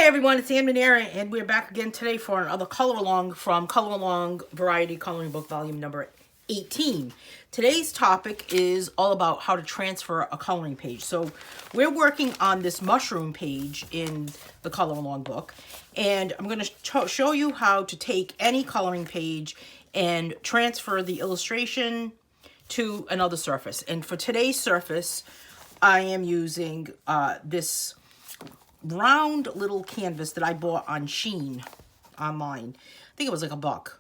Hey everyone, it's Ann Manera, and we're back again today for another color along from Color Along Variety Coloring Book Volume number 18. Today's topic is all about how to transfer a coloring page. So we're working on this mushroom page in the Color Along book, and I'm going to show you how to take any coloring page and transfer the illustration to another surface. And for today's surface, I am using this round little canvas that I bought on Shein online. I think it was like $1.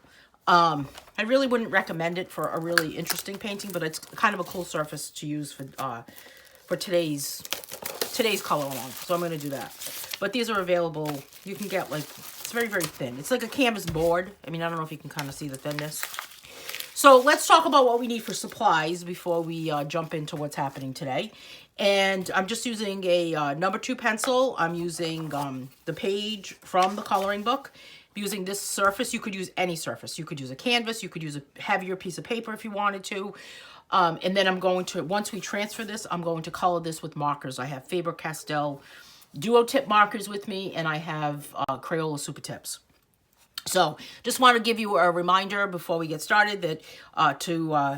I really wouldn't recommend it for a really interesting painting, but it's kind of a cool surface to use for today's color along. So I'm going to do that. But these are available. You can get like, it's very, very thin. It's like a canvas board. I mean, I don't know if you can kind of see the thinness. So let's talk about what we need for supplies before we jump into what's happening today. And I'm just using a number 2 pencil. I'm using the page from the coloring book. I'm using this surface. You could use any surface. You could use a canvas. You could use a heavier piece of paper if you wanted to. And then I'm going to, once we transfer this, I'm going to color this with markers. I have Faber-Castell Duo Tip markers with me, and I have Crayola Super Tips. So just want to give you a reminder before we get started that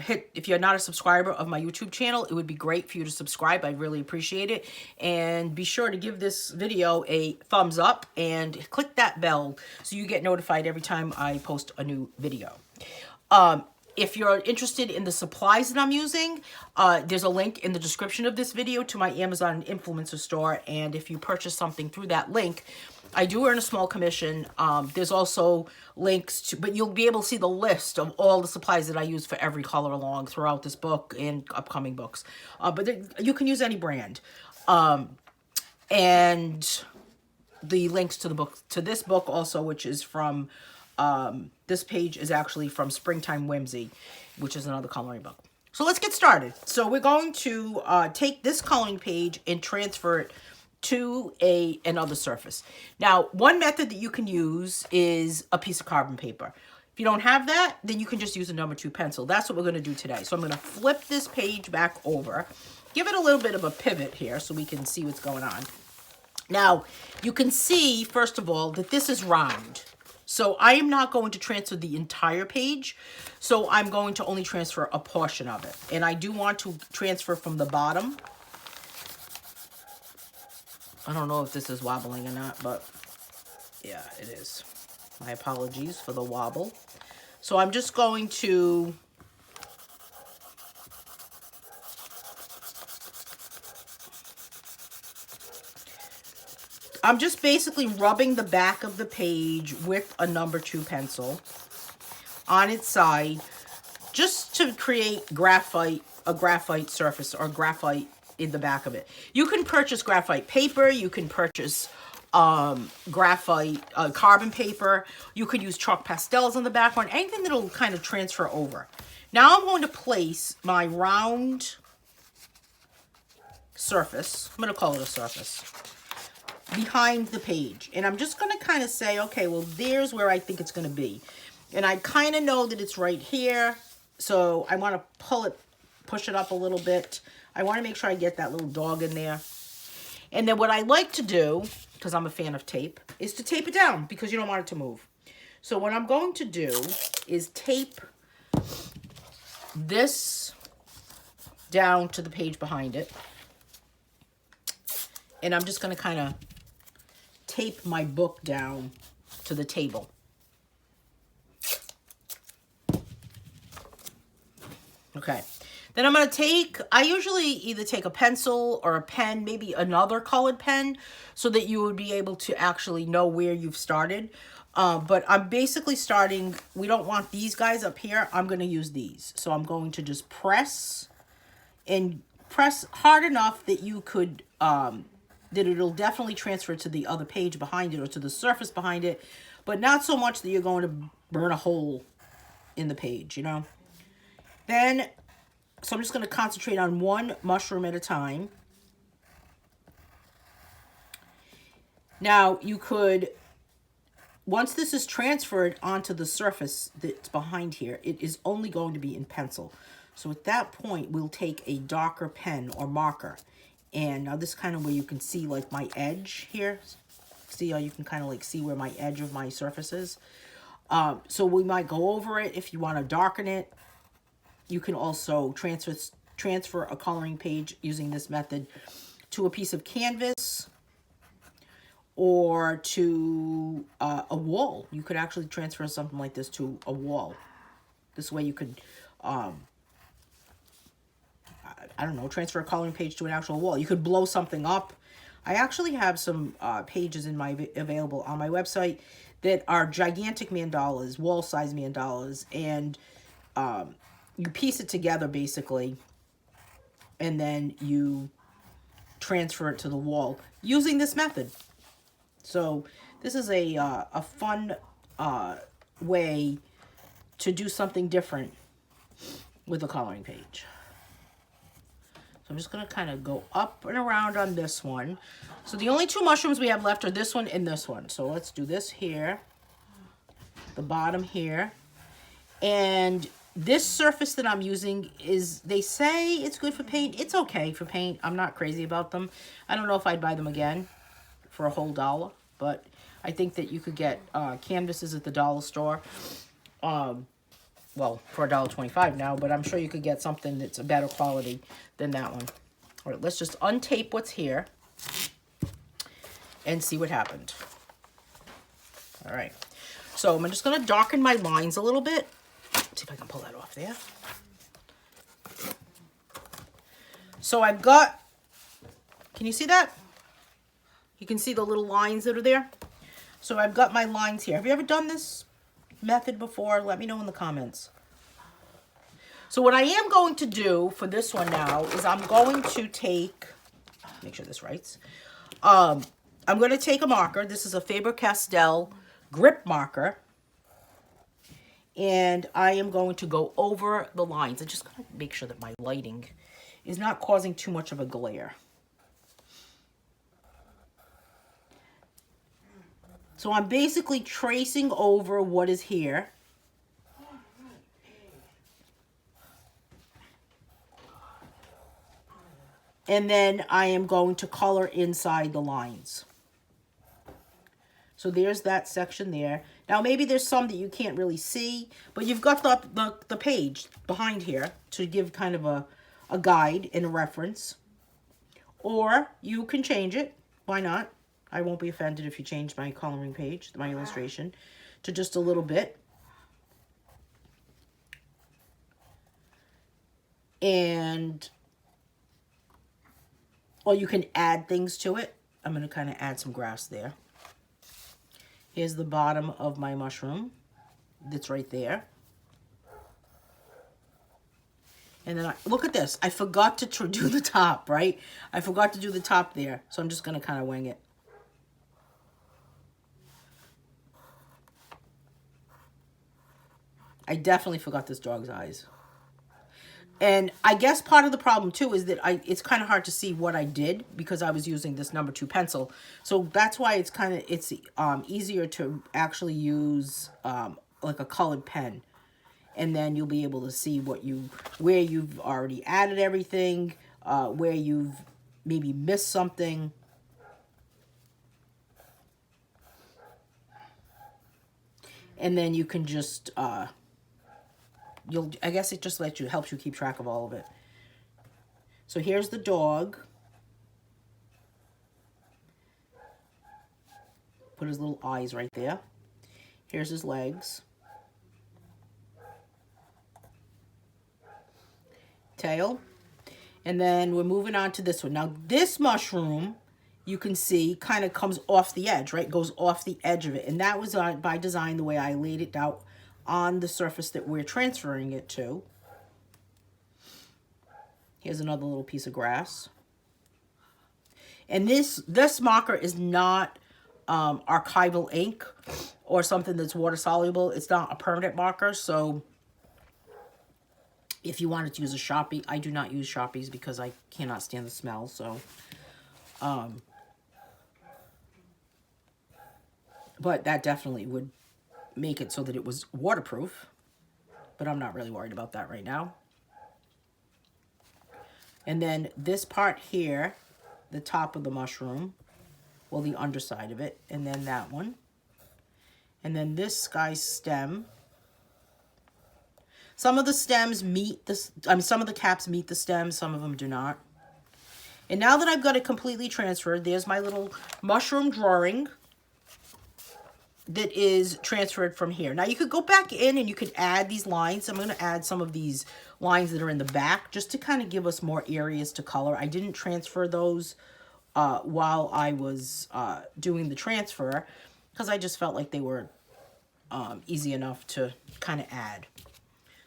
hit, if you're not a subscriber of my YouTube channel, it would be great for you to subscribe. I'd really appreciate it. And be sure to give this video a thumbs up and click that bell so you get notified every time I post a new video. If you're interested in the supplies that I'm using, there's a link in the description of this video to my Amazon influencer store. And if you purchase something through that link, I do earn a small commission. There's also links to, but you'll be able to see the list of all the supplies that I use for every color along throughout this book and upcoming books. You can use any brand. And the links to the book, to this book also, which is from, this page is actually from Springtime Whimsy, which is another coloring book. So let's get started. So we're going to take this coloring page and transfer it to another surface. Now, one method that you can use is a piece of carbon paper. If you don't have that, then you can just use a number 2 pencil. That's what we're going to do today. So I'm going to flip this page back over, give it a little bit of a pivot here so we can see what's going on. Now, you can see, first of all, that this is round. So I am not going to transfer the entire page. So I'm going to only transfer a portion of it. And I do want to transfer from the bottom. I don't know if this is wobbling or not, but yeah, it is. My apologies for the wobble. So I'm just going to basically rubbing the back of the page with a number 2 pencil on its side just to create a graphite surface or graphite in the back of it. You can purchase graphite paper, you can purchase graphite carbon paper, you could use chalk pastels on the background, anything that'll kind of transfer over. Now I'm going to place my round surface, I'm going to call it a surface, behind the page. And I'm just going to kind of say, okay, well, there's where I think it's going to be. And I kind of know that it's right here, so I want to push it up a little bit. I want to make sure I get that little dog in there. And then what I like to do, because I'm a fan of tape, is to tape it down because you don't want it to move. So what I'm going to do is tape this down to the page behind it. And I'm just going to kind of tape my book down to the table. Okay. Then I'm going to I usually either take a pencil or a pen, maybe another colored pen, so that you would be able to actually know where you've started. But I'm basically starting, we don't want these guys up here. I'm going to use these. So I'm going to just press hard enough that you could, that it'll definitely transfer to the other page behind it or to the surface behind it, but not so much that you're going to burn a hole in the page, you know? Then, so I'm just going to concentrate on one mushroom at a time. Now, you could, once this is transferred onto the surface that's behind here, it is only going to be in pencil. So at that point, we'll take a darker pen or marker. And now this is kind of where you can see like my edge here. See how you can kind of like see where my edge of my surface is. So we might go over it. If you want to darken it, you can also transfer a coloring page using this method to a piece of canvas or to a wall. You could actually transfer something like this to a wall. This way you could, I don't know, transfer a coloring page to an actual wall. You could blow something up. I actually have some pages available on my website that are gigantic mandalas, wall-size mandalas, and you piece it together basically, and then you transfer it to the wall using this method. So this is a fun way to do something different with a coloring page. So I'm just going to kind of go up and around on this one. So the only two mushrooms we have left are this one and this one. So let's do this here, the bottom here. And this surface that I'm using is, they say it's good for paint. It's okay for paint. I'm not crazy about them. I don't know if I'd buy them again for a whole $1, but I think that you could get canvases at the dollar store. Well, for $1.25 now, but I'm sure you could get something that's a better quality than that one. All right, let's just untape what's here and see what happened. All right, so I'm just gonna darken my lines a little bit. Let's see if I can pull that off there. So I've got, can you see that? You can see the little lines that are there. So I've got my lines here. Have you ever done this method before? Let me know in the comments. So what I am going to do for this one now is I'm going to take, make sure this writes. I'm going to take a marker. This is a Faber-Castell grip marker. And I am going to go over the lines. I'm just going to make sure that my lighting is not causing too much of a glare. So I'm basically tracing over what is here. And then I am going to color inside the lines. So there's that section there. Now maybe there's some that you can't really see, but you've got the page behind here to give kind of a guide and a reference. Or you can change it. Why not? I won't be offended if you change my coloring page, my illustration, to just a little bit. And, or you can add things to it. I'm going to kind of add some grass there. Here's the bottom of my mushroom that's right there. And then look at this. I forgot to do the top, right? I forgot to do the top there. So I'm just going to kind of wing it. I definitely forgot this dog's eyes. And I guess part of the problem too is that it's kind of hard to see what I did because I was using this number 2 pencil. So that's why it's easier to actually use like a colored pen. And then you'll be able to see where you've already added everything, where you've maybe missed something. And then you can just I guess it just helps you keep track of all of it. So here's the dog. Put his little eyes right there. Here's his legs. Tail. And then we're moving on to this one. Now this mushroom, you can see, kind of comes off the edge, right? Goes off the edge of it. And that was by design, the way I laid it out on the surface that we're transferring it to. Here's another little piece of grass. And this marker is not archival ink or something that's water soluble. It's not a permanent marker. So if you wanted to use a Sharpie, I do not use Sharpies because I cannot stand the smell. So, but that definitely would make it so that it was waterproof, but I'm not really worried about that right now. And then this part here, the top of the mushroom, well, the underside of it, and then that one. And then this guy's stem. Some of the stems meet this, some of the caps meet the stems, some of them do not. And now that I've got it completely transferred, there's my little mushroom drawing that is transferred from here. Now you could go back in and you could add these lines. I'm going to add some of these lines that are in the back just to kind of give us more areas to color. I didn't transfer those while I was doing the transfer because I just felt like they were easy enough to kind of add.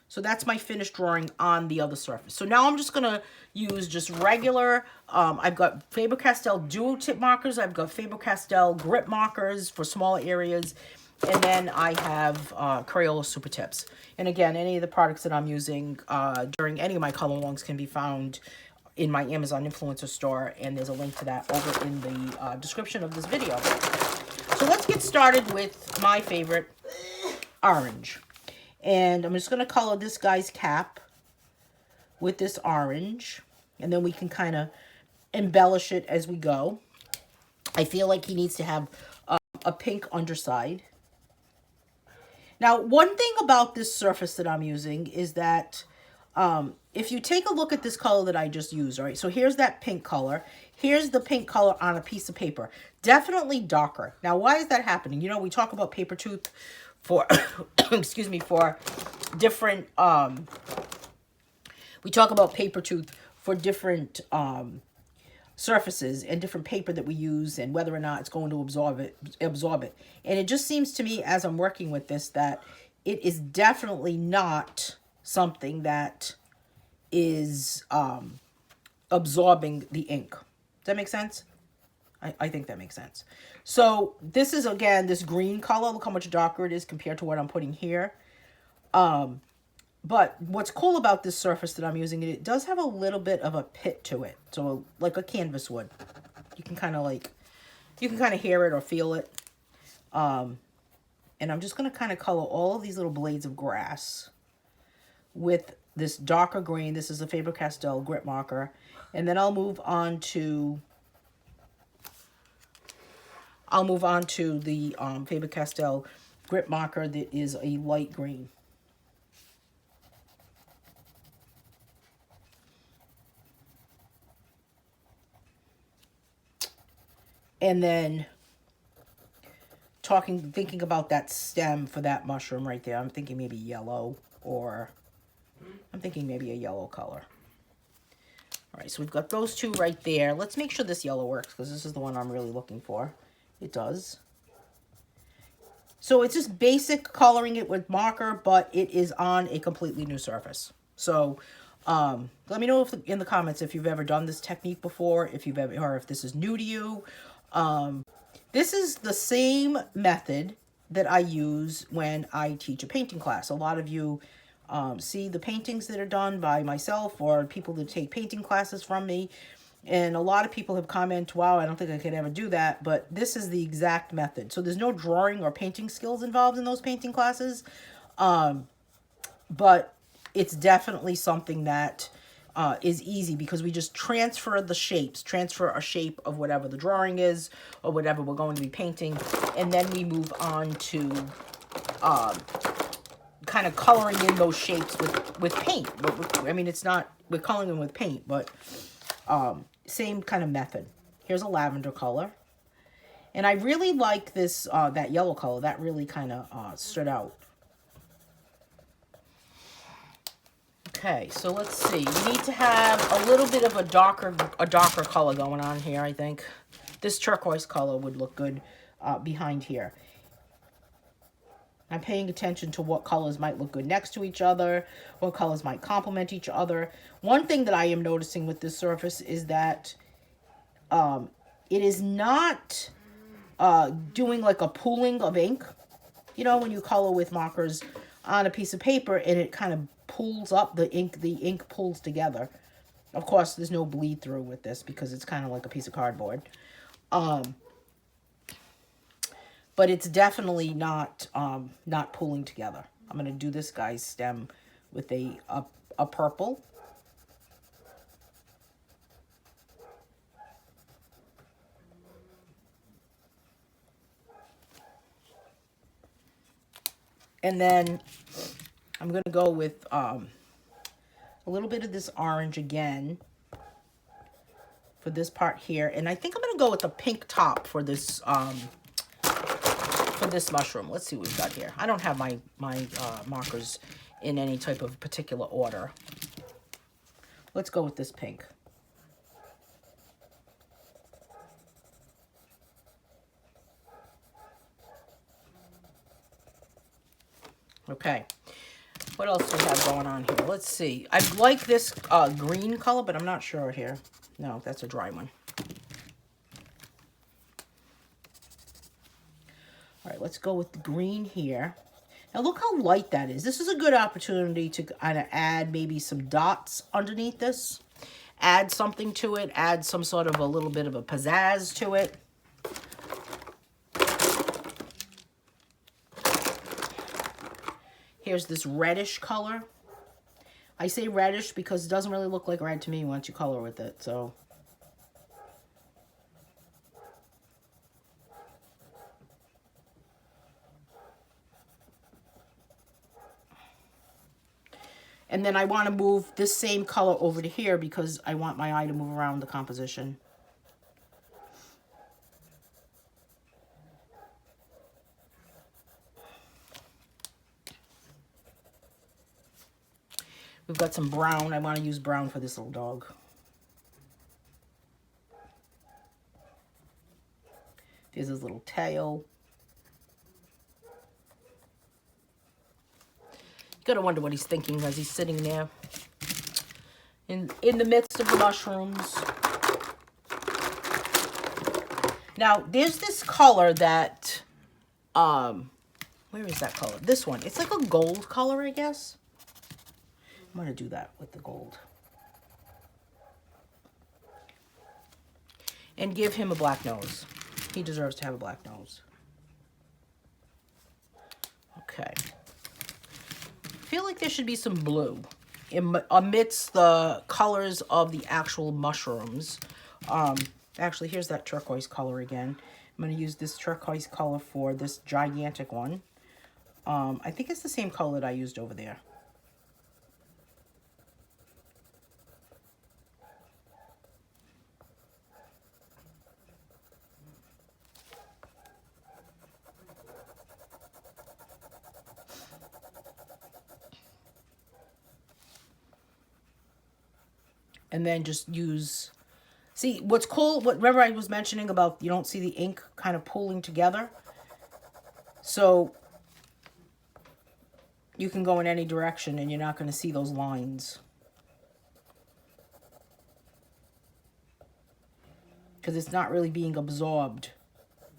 So that's my finished drawing on the other surface. So now I'm just going to use just regular, I've got Faber-Castell Duo Tip markers. I've got Faber-Castell Grip markers for small areas. And then I have Crayola Super Tips. And again, any of the products that I'm using during any of my color alongs can be found in my Amazon Influencer store. And there's a link to that over in the description of this video. So let's get started with my favorite, orange. And I'm just going to color this guy's cap with this orange. And then we can kind of embellish it as we go. I feel like he needs to have a pink underside. Now, one thing about this surface that I'm using is that if you take a look at this color that I just used, all right, so here's that pink color. Here's the pink color on a piece of paper. Definitely darker. Now, why is that happening? You know, we talk about paper tooth for, excuse me, for different, we talk about paper tooth for different surfaces and different paper that we use and whether or not it's going to absorb it. And it just seems to me as I'm working with this that it is definitely not something that is absorbing the ink. Does that make sense? I think that makes sense. So this is, again, this green color. Look how much darker it is compared to what I'm putting here. But what's cool about this surface that I'm using, it does have a little bit of a pit to it. So like a canvas would. You can kind of hear it or feel it. And I'm just going to kind of color all of these little blades of grass with this darker green. This is a Faber-Castell Grip marker. And then I'll move on to the Faber-Castell Grip marker that is a light green. And then thinking about that stem for that mushroom right there, I'm thinking maybe yellow, or I'm thinking maybe a yellow color. All right, so we've got those two right there. Let's make sure this yellow works because this is the one I'm really looking for. It does. So it's just basic coloring it with marker, but it is on a completely new surface. So let me know in the comments if you've ever done this technique before, or if this is new to you. This is the same method that I use when I teach a painting class. A lot of you see the paintings that are done by myself or people that take painting classes from me. And a lot of people have commented, wow, I don't think I could ever do that. But this is the exact method. So there's no drawing or painting skills involved in those painting classes. But it's definitely something that is easy because we just transfer the shapes, transfer a shape of whatever the drawing is or whatever we're going to be painting. And then we move on to kind of coloring in those shapes with paint. I mean, it's not, we're coloring them with paint, but same kind of method. Here's a lavender color. And I really like this, that yellow color. That really kind of stood out. Okay, so let's see. We need to have a little bit of a darker color going on here, I think. This turquoise color would look good behind here. I'm paying attention to what colors might look good next to each other, what colors might complement each other. One thing that I am noticing with this surface is that it is not doing like a pooling of ink. You know, when you color with markers on a piece of paper and it kind of pulls up the ink pulls together. Of course, there's no bleed through with this because it's kind of like a piece of cardboard. But it's definitely not pulling together. I'm going to do this guy's stem with a purple. And then I'm going to go with a little bit of this orange again for this part here. And I think I'm going to go with the pink top for this mushroom. Let's see what we've got here. I don't have my markers in any type of particular order. Let's go with this pink. Okay, what else do we have going on here? Let's see. I like this green color, but I'm not sure here. No, that's a dry one. All right, let's go with the green here. Now look how light that is. This is a good opportunity to kind of add maybe some dots underneath this. Add something to it. Add some sort of a little bit of a pizzazz to it. Here's this reddish color. I say reddish because it doesn't really look like red to me once you color with it, so. And then I want to move this same color over to here because I want my eye to move around the composition. We've got some brown. I want to use brown for this little dog. There's his little tail. Gotta wonder what he's thinking as he's sitting there in the midst of the mushrooms. Now, there's this color that, where is that color? This one. It's like a gold color, I guess. I'm going to do that with the gold. And give him a black nose. He deserves to have a black nose. Okay. I feel like there should be some blue amidst the colors of the actual mushrooms. Actually, here's that turquoise color again. I'm going to use this turquoise color for this gigantic one. I think it's the same color that I used over there. And then just use, see what's cool, remember I was mentioning about you don't see the ink kind of pooling together. So you can go in any direction and you're not going to see those lines. Because it's not really being absorbed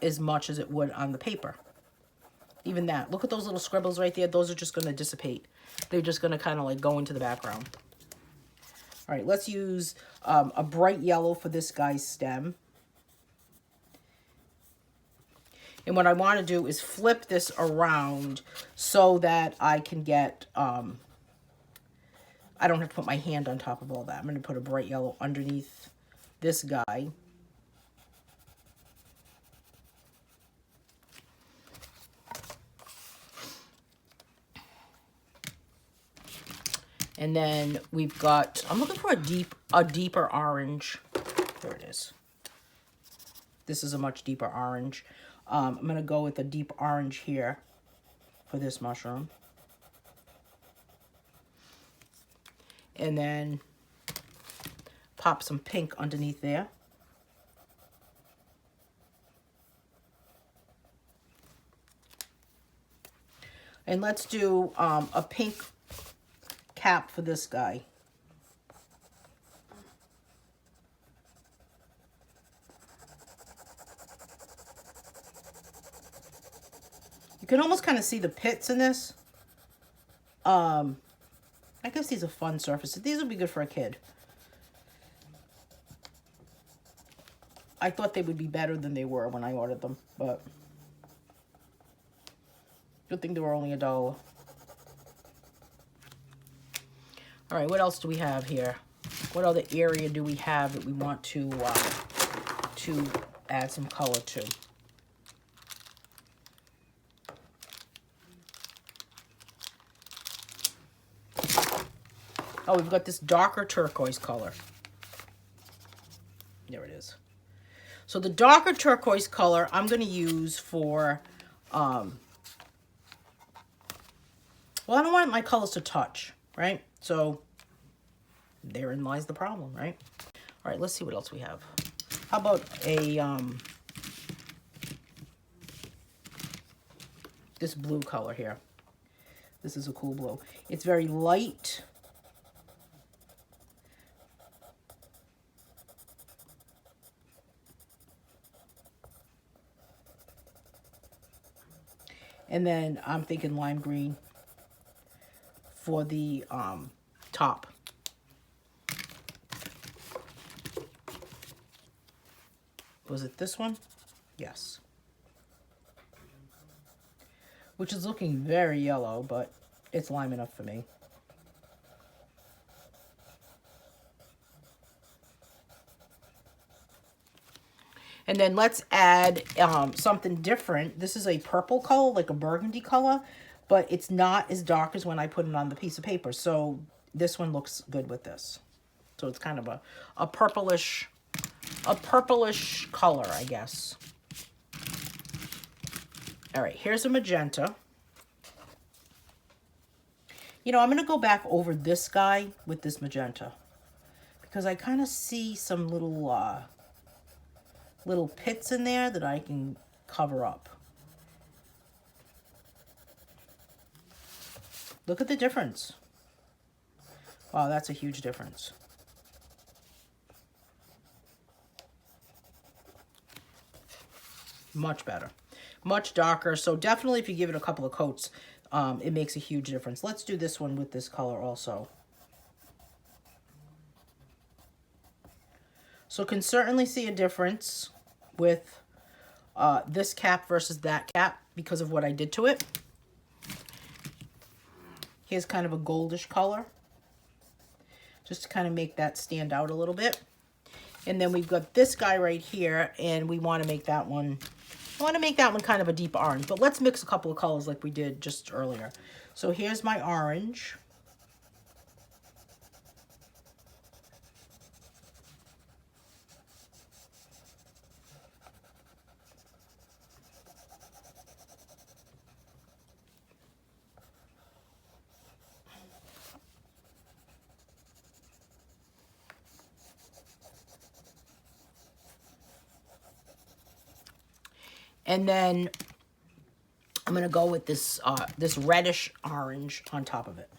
as much as it would on the paper. Even that, look at those little scribbles right there. Those are just going to dissipate. They're just going to kind of like go into the background. All right, let's use a bright yellow for this guy's stem. And what I want to do is flip this around so that I can get, I don't have to put my hand on top of all that. I'm going to put a bright yellow underneath this guy. And then we've got, I'm looking for a deeper orange. There it is. This is a much deeper orange. I'm going to go with a deep orange here for this mushroom. And then pop some pink underneath there. And let's do a pink cap for this guy. You can almost kind of see the pits in this. I guess these are fun surfaces. These would be good for a kid. I thought they would be better than they were when I ordered them, but good thing they were only $1. All right, what else do we have here? What other area do we have that we want to add some color to? Oh, we've got this darker turquoise color. There it is. So the darker turquoise color I'm going to use for, well, I don't want my colors to touch, right? So therein lies the problem, right? All right, let's see what else we have. How about a, this blue color here. This is a cool blue. It's very light. And then I'm thinking lime green for the top. Was it this one? Yes. Which is looking very yellow, but it's lime enough for me. And then let's add something different. This is a purple color, like a burgundy color, but it's not as dark as when I put it on the piece of paper. So this one looks good with this. So it's kind of a purplish color, I guess. All right, here's a magenta. You know, I'm going to go back over this guy with this magenta because I kind of see some little pits in there that I can cover up. Look at the difference. Wow, that's a huge difference. Much better. Much darker. So definitely if you give it a couple of coats, it makes a huge difference. Let's do this one with this color also. So can certainly see a difference with this cap versus that cap because of what I did to it. Here's kind of a goldish color, just to kind of make that stand out a little bit. And then we've got this guy right here, and we want to make that one, kind of a deep orange. But let's mix a couple of colors like we did just earlier. So here's my orange. And then I'm going to go with this this reddish orange on top of it.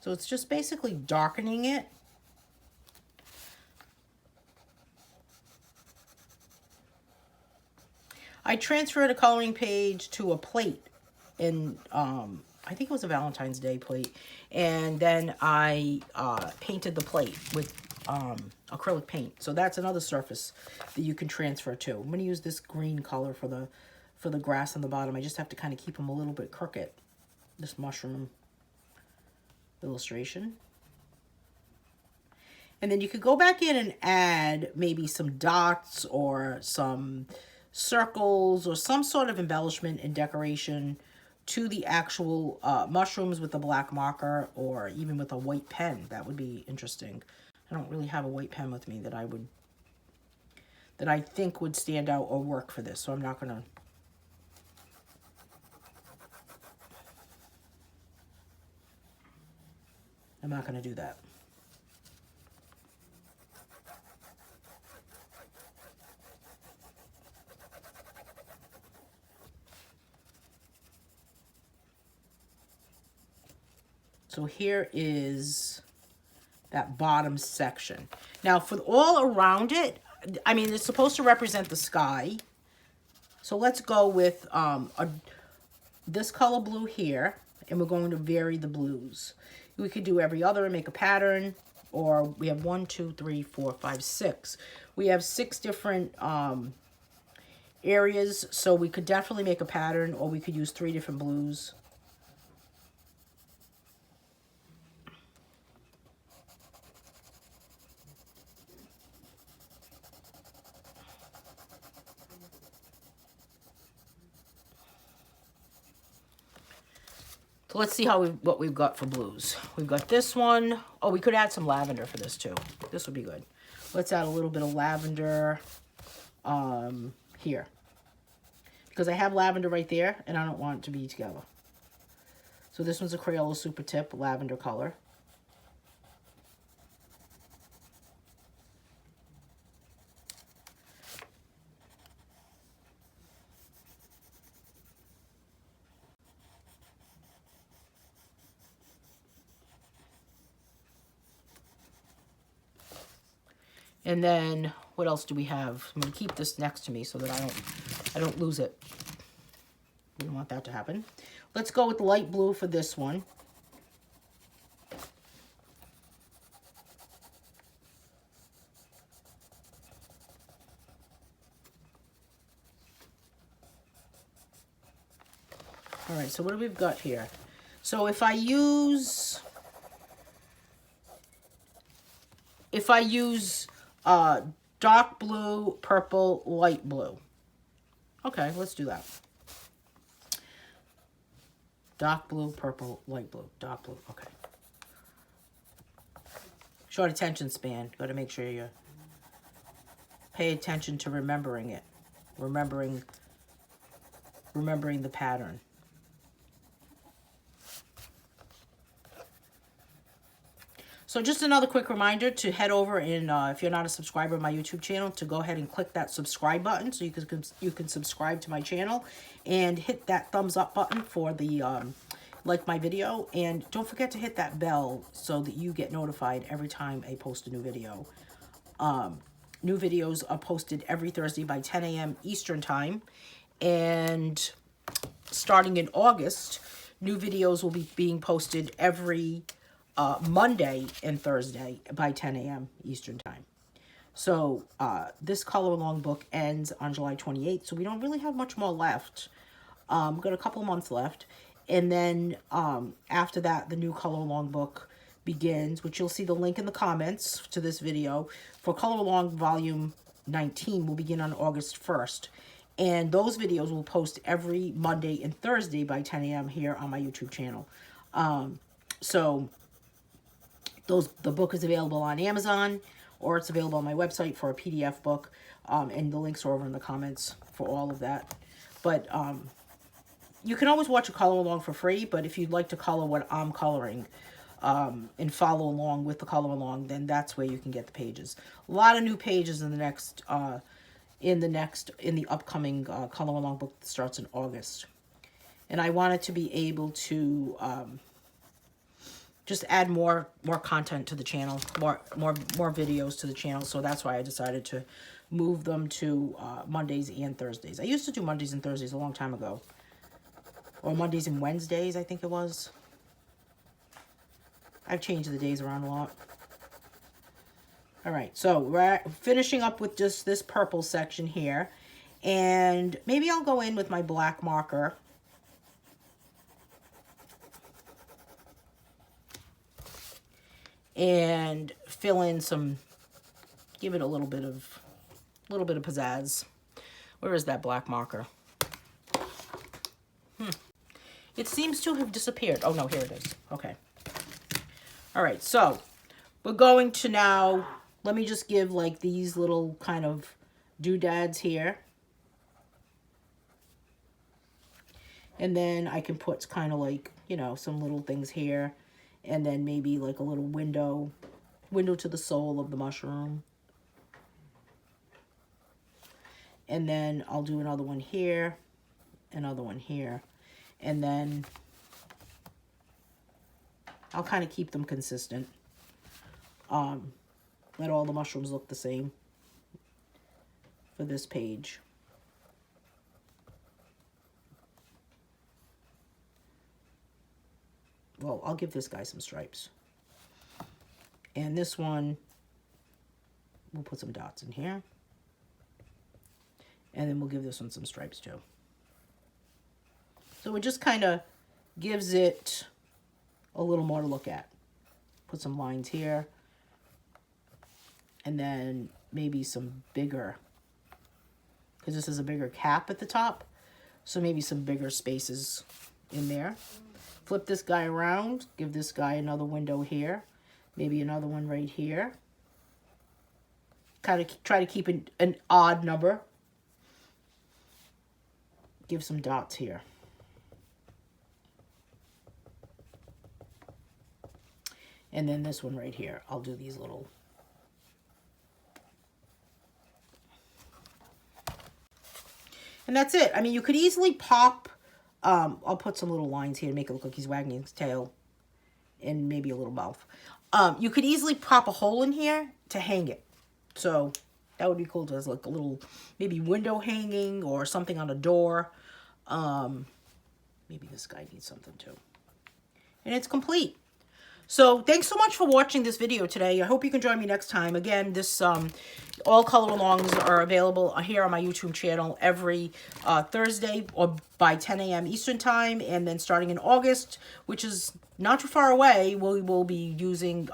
So it's just basically darkening it. I transferred a coloring page to a plate in, I think it was a Valentine's Day plate. And then I painted the plate with acrylic paint. So that's another surface that you can transfer to. I'm going to use this green color for the grass on the bottom. I just have to kind of keep them a little bit crooked. This mushroom illustration. And then you could go back in and add maybe some dots or some circles or some sort of embellishment and decoration to the actual mushrooms with a black marker or even with a white pen. That would be interesting. I don't really have a white pen with me that I think would stand out or work for this, so I'm not gonna. Do that. So here is that bottom section. Now for all around it, I mean, it's supposed to represent the sky. So let's go with this color blue here, and we're going to vary the blues. We could do every other and make a pattern, or we have 1, 2, 3, 4, 5, 6. We have 6 different areas, so we could definitely make a pattern, or we could use 3 different blues. So let's see what we've got for blues. We've got this one. Oh, we could add some lavender for this too. This would be good. Let's add a little bit of lavender here. Because I have lavender right there, and I don't want it to be together. So this one's a Crayola Super Tip lavender color. And then what else do we have? I'm going to keep this next to me so that I don't lose it. We don't want that to happen. Let's go with light blue for this one. All right, so what do we've got here? So if I use dark blue, purple, light blue. Okay, let's do that. Dark blue, purple, light blue, dark blue. Okay. Short attention span. Got to make sure you pay attention to remembering it. Remembering the pattern. So just another quick reminder to head over and if you're not a subscriber of my YouTube channel, to go ahead and click that subscribe button so you can subscribe to my channel, and hit that thumbs up button for the like my video, and don't forget to hit that bell so that you get notified every time I post a new video. New videos are posted every Thursday by 10 a.m. Eastern time, and starting in August, new videos will be being posted every Monday and Thursday by 10 a.m. Eastern time. So this color along book ends on July 28th, so we don't really have much more left. Got a couple months left, and then after that, the new color along book begins, which you'll see the link in the comments to this video. For color along volume 19 will begin on August 1st, and those videos will post every Monday and Thursday by 10 a.m. here on my YouTube channel. So the book is available on Amazon, or it's available on my website for a PDF book, and the links are over in the comments for all of that. But you can always watch a color along for free, but if you'd like to color what I'm coloring and follow along with the color along, then that's where you can get the pages. A lot of new pages in the upcoming color along book that starts in August. And I wanted to be able to just add more content to the channel, more videos to the channel. So that's why I decided to move them to Mondays and Thursdays. I used to do Mondays and Thursdays a long time ago, or Mondays and Wednesdays, I think it was. I've changed the days around a lot. All right, so we're finishing up with just this purple section here, and maybe I'll go in with my black marker and fill in some, give it a little bit of pizzazz. Where is that black marker? It seems to have disappeared. Oh no, here it is. Okay. All right, so we're going to now, let me just give like these little kind of doodads here. And then I can put kind of like, you know, some little things here. And then maybe like a little window to the soul of the mushroom. And then I'll do another one here, another one here. And then I'll kind of keep them consistent. Let all the mushrooms look the same for this page. Well, I'll give this guy some stripes. And this one, we'll put some dots in here. And then we'll give this one some stripes too. So it just kind of gives it a little more to look at. Put some lines here. And then maybe some bigger, because this is a bigger cap at the top. So maybe some bigger spaces in there. flip this guy around, give this guy another window here, maybe another one right here. Kind of try to keep an odd number. Give some dots here. And then this one right here, I'll do these little. And that's it. I mean, you could easily pop, I'll put some little lines here to make it look like he's wagging his tail. And maybe a little mouth. You could easily pop a hole in here to hang it. So that would be cool as like a little, maybe window hanging or something on a door. Maybe this guy needs something too. And it's complete. So thanks so much for watching this video today. I hope you can join me next time. Again, this all color alongs are available here on my YouTube channel every Thursday or by 10 a.m. Eastern time. And then starting in August, which is not too far away, we will be using,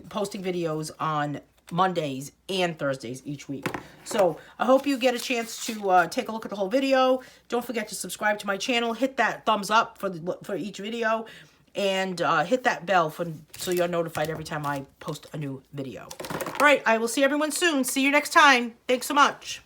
posting videos on Mondays and Thursdays each week. So I hope you get a chance to take a look at the whole video. Don't forget to subscribe to my channel. Hit that thumbs up for each video. And hit that bell so you're notified every time I post a new video. All right, I will see everyone soon. See you next time. Thanks so much.